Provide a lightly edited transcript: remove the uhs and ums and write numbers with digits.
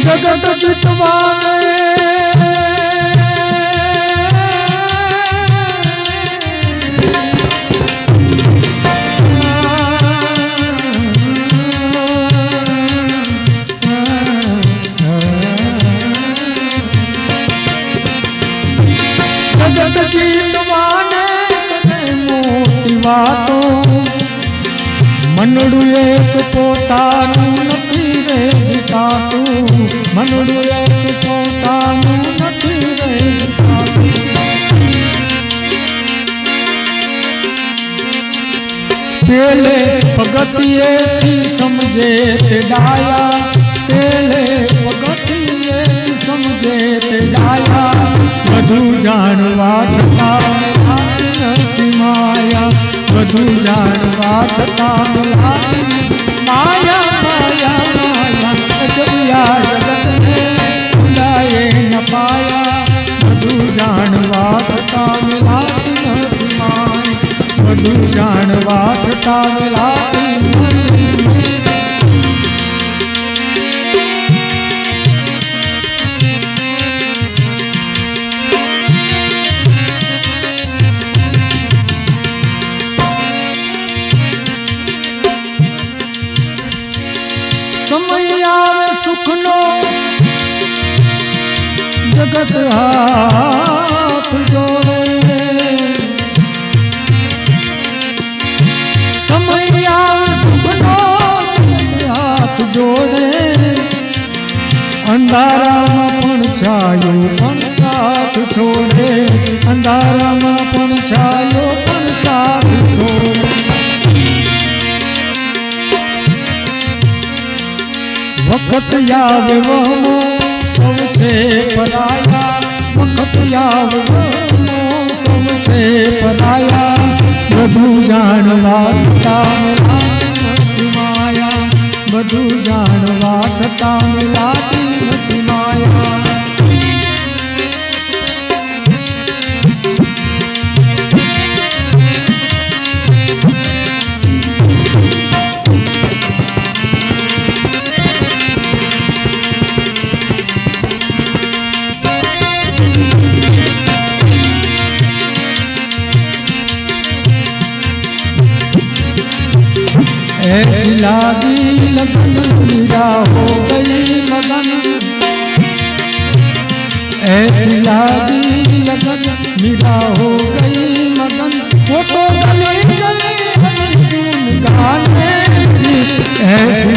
जगत जितवाने जगत जीतवाने मोटी वातो मनडू एक पोतानु नथी रे जीतातु मनडू एक पोतानु नथी रे जीतातु पेले पगतिए थी समझे ते डाया पेले पगतिए थी समझे ते डाया વધુ જાણવા છતાં લાગતી નથી માયા વધુ જાણવા છતાં લાગતી માયા માયા માયા અજબિયા જગતને ભૂલાએ ન પાયા વધુ જાણવા છતાં લાગતી નથી માયા વધુ જાણવા છતાં લાગતી નથી समय आवे सुखनो जगत हाथ जोड़े समय आवे सुखनो जगत हाथ जोड़े अंधारा में पण छायो पण साथ छोड़े अंधारा में पण छायो पण साथ छोड़े वक्त यावे वहमो सबसे पराया वक्त यावे वहमो सबसे पराया વધુ જાણવા છતાં લાગતી નથી માયા વધુ જાણવા છતાં લાગતી નથી માયા ऐसी लागी लगन मीरा हो गई मगन ऐसी लागी लगन मीरा हो गई मगन वो तो गली गली गुन गाने ऐसी